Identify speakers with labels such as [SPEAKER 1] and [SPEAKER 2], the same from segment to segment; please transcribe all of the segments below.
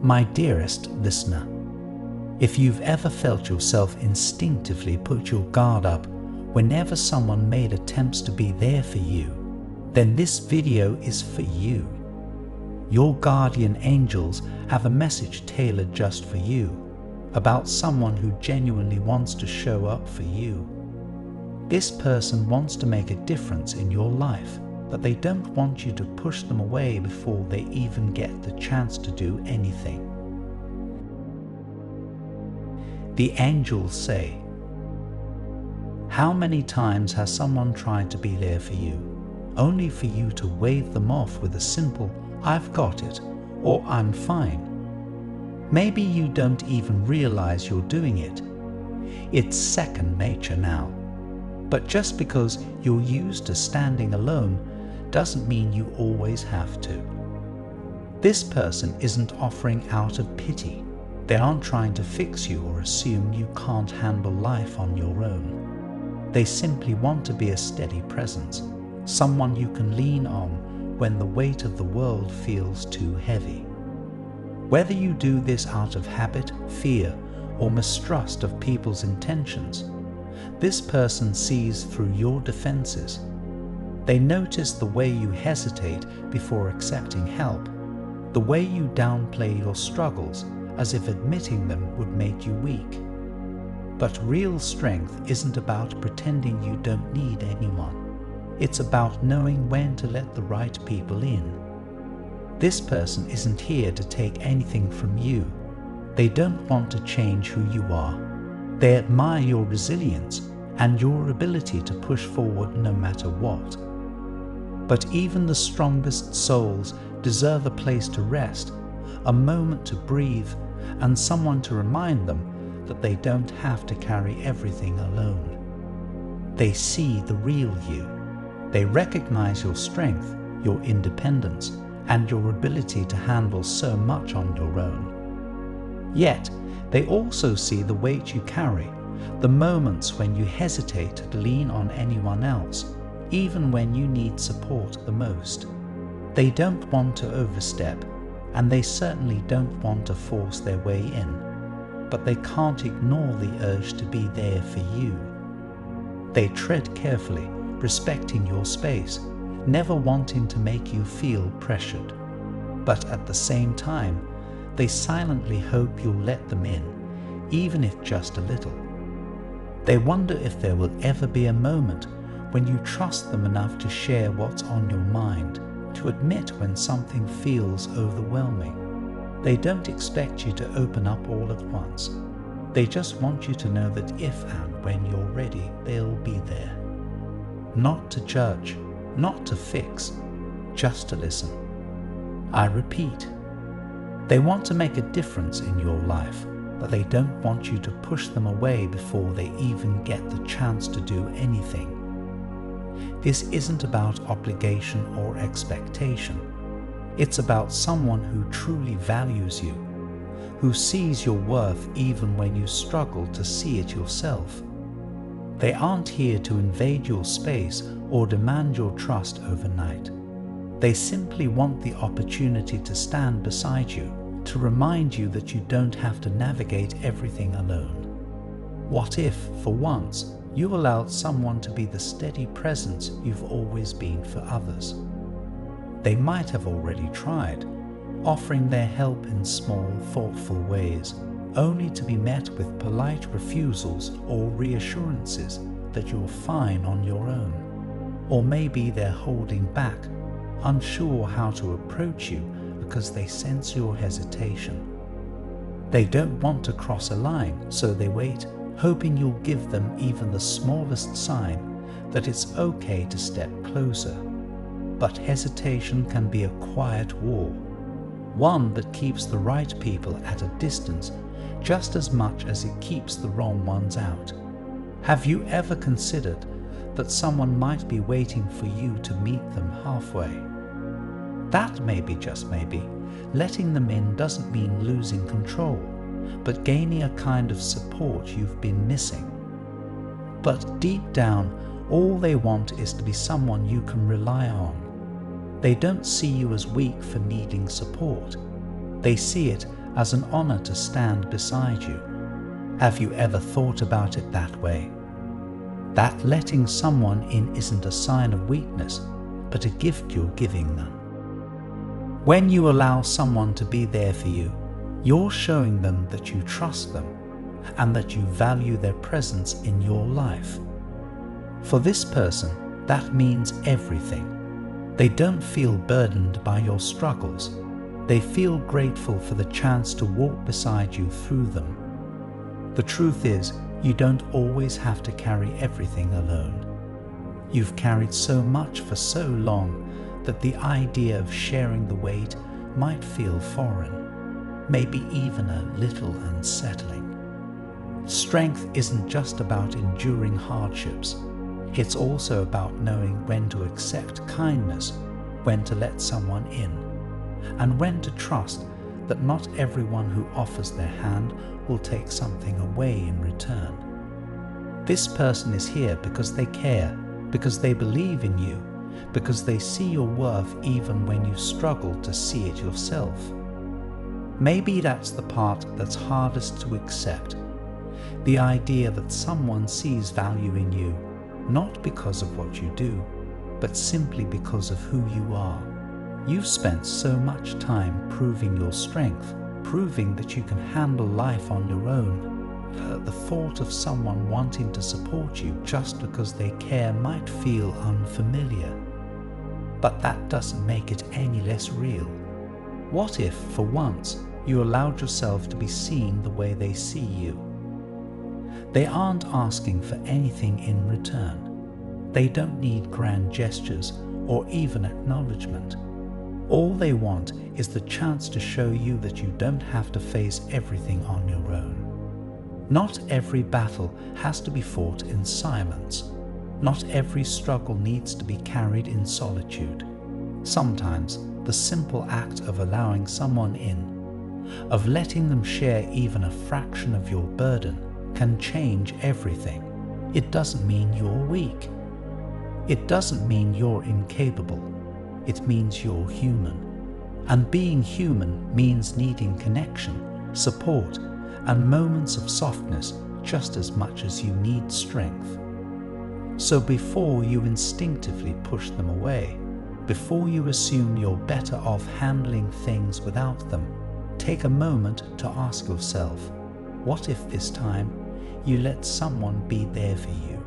[SPEAKER 1] My dearest listener, if you've ever felt yourself instinctively put your guard up whenever someone made attempts to be there for you, then this video is for you. Your guardian angels have a message tailored just for you, about someone who genuinely wants to show up for you. This person wants to make a difference in your life, but they don't want you to push them away before they even get the chance to do anything. The angels say, how many times has someone tried to be there for you, only for you to wave them off with a simple, "I've got it," or "I'm fine"? Maybe you don't even realize you're doing it. It's second nature now. But just because you're used to standing alone doesn't mean you always have to. This person isn't offering out of pity. They aren't trying to fix you or assume you can't handle life on your own. They simply want to be a steady presence, someone you can lean on when the weight of the world feels too heavy. Whether you do this out of habit, fear, or mistrust of people's intentions, this person sees through your defenses. They notice the way you hesitate before accepting help, the way you downplay your struggles as if admitting them would make you weak. But real strength isn't about pretending you don't need anyone. It's about knowing when to let the right people in. This person isn't here to take anything from you. They don't want to change who you are. They admire your resilience and your ability to push forward no matter what. But even the strongest souls deserve a place to rest, a moment to breathe, and someone to remind them that they don't have to carry everything alone. They see the real you. They recognize your strength, your independence, and your ability to handle so much on your own. Yet, they also see the weight you carry, the moments when you hesitate to lean on anyone else, even when you need support the most. They don't want to overstep, and they certainly don't want to force their way in, but they can't ignore the urge to be there for you. They tread carefully, respecting your space, never wanting to make you feel pressured. But at the same time, they silently hope you'll let them in, even if just a little. They wonder if there will ever be a moment when you trust them enough to share what's on your mind, to admit when something feels overwhelming. They don't expect you to open up all at once. They just want you to know that if and when you're ready, they'll be there. Not to judge, not to fix, just to listen. I repeat, they want to make a difference in your life, but they don't want you to push them away before they even get the chance to do anything. This isn't about obligation or expectation. It's about someone who truly values you, who sees your worth even when you struggle to see it yourself. They aren't here to invade your space or demand your trust overnight. They simply want the opportunity to stand beside you, to remind you that you don't have to navigate everything alone. What if, for once, you allowed someone to be the steady presence you've always been for others? They might have already tried, offering their help in small, thoughtful ways, only to be met with polite refusals or reassurances that you're fine on your own. Or maybe they're holding back, unsure how to approach you because they sense your hesitation. They don't want to cross a line, so they wait, hoping you'll give them even the smallest sign that it's okay to step closer. But hesitation can be a quiet war, one that keeps the right people at a distance just as much as it keeps the wrong ones out. Have you ever considered that someone might be waiting for you to meet them halfway? That maybe, just maybe, letting them in doesn't mean losing control, but gaining a kind of support you've been missing. But deep down, all they want is to be someone you can rely on. They don't see you as weak for needing support. They see it as an honor to stand beside you. Have you ever thought about it that way? That letting someone in isn't a sign of weakness, but a gift you're giving them. When you allow someone to be there for you, you're showing them that you trust them and that you value their presence in your life. For this person, that means everything. They don't feel burdened by your struggles. They feel grateful for the chance to walk beside you through them. The truth is, you don't always have to carry everything alone. You've carried so much for so long that the idea of sharing the weight might feel foreign, maybe even a little unsettling. Strength isn't just about enduring hardships. It's also about knowing when to accept kindness, when to let someone in, and when to trust that not everyone who offers their hand will take something away in return. This person is here because they care, because they believe in you, because they see your worth even when you struggle to see it yourself. Maybe that's the part that's hardest to accept. The idea that someone sees value in you, not because of what you do, but simply because of who you are. You've spent so much time proving your strength, proving that you can handle life on your own. The thought of someone wanting to support you just because they care might feel unfamiliar. But that doesn't make it any less real. What if, for once, you allowed yourself to be seen the way they see you? They aren't asking for anything in return. They don't need grand gestures or even acknowledgement. All they want is the chance to show you that you don't have to face everything on your own. Not every battle has to be fought in silence. Not every struggle needs to be carried in solitude. Sometimes the simple act of allowing someone in, of letting them share even a fraction of your burden, can change everything. It doesn't mean you're weak. It doesn't mean you're incapable. It means you're human. And being human means needing connection, support, and moments of softness just as much as you need strength. So before you instinctively push them away, before you assume you're better off handling things without them, take a moment to ask yourself, what if this time you let someone be there for you?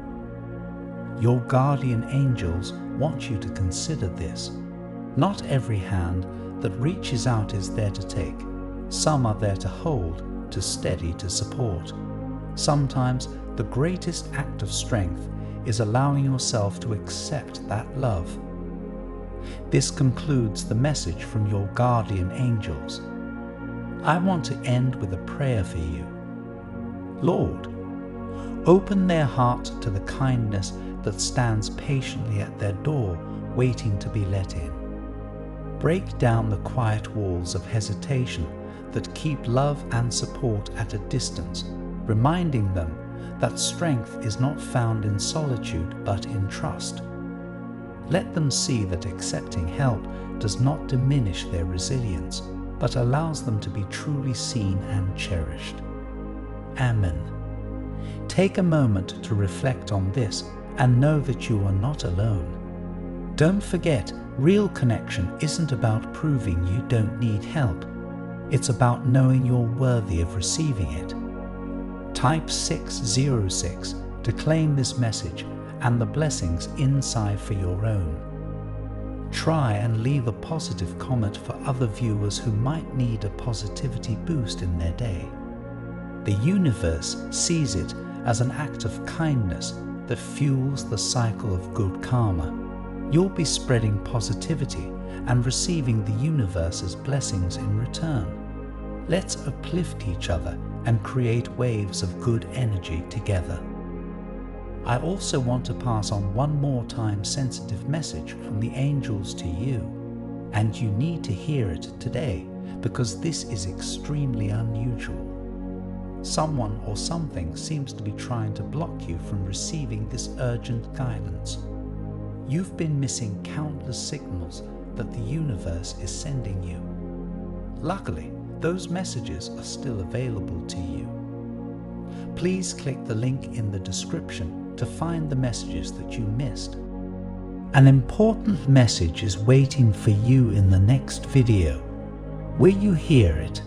[SPEAKER 1] Your guardian angels want you to consider this. Not every hand that reaches out is there to take. Some are there to hold, to steady, to support. Sometimes the greatest act of strength is allowing yourself to accept that love. This concludes the message from your guardian angels. I want to end with a prayer for you. Lord, open their heart to the kindness that stands patiently at their door, waiting to be let in. Break down the quiet walls of hesitation that keep love and support at a distance, reminding them that strength is not found in solitude but in trust. Let them see that accepting help does not diminish their resilience, but allows them to be truly seen and cherished. Amen. Take a moment to reflect on this and know that you are not alone. Don't forget, real connection isn't about proving you don't need help. It's about knowing you're worthy of receiving it. Type 606 to claim this message and the blessings inside for your own. Try and leave a positive comment for other viewers who might need a positivity boost in their day. The universe sees it as an act of kindness that fuels the cycle of good karma. You'll be spreading positivity and receiving the universe's blessings in return. Let's uplift each other and create waves of good energy together. I also want to pass on one more time-sensitive message from the angels to you, and you need to hear it today because this is extremely unusual. Someone or something seems to be trying to block you from receiving this urgent guidance. You've been missing countless signals that the universe is sending you. Luckily, those messages are still available to you. Please click the link in the description to find the messages that you missed. An important message is waiting for you in the next video. Will you hear it?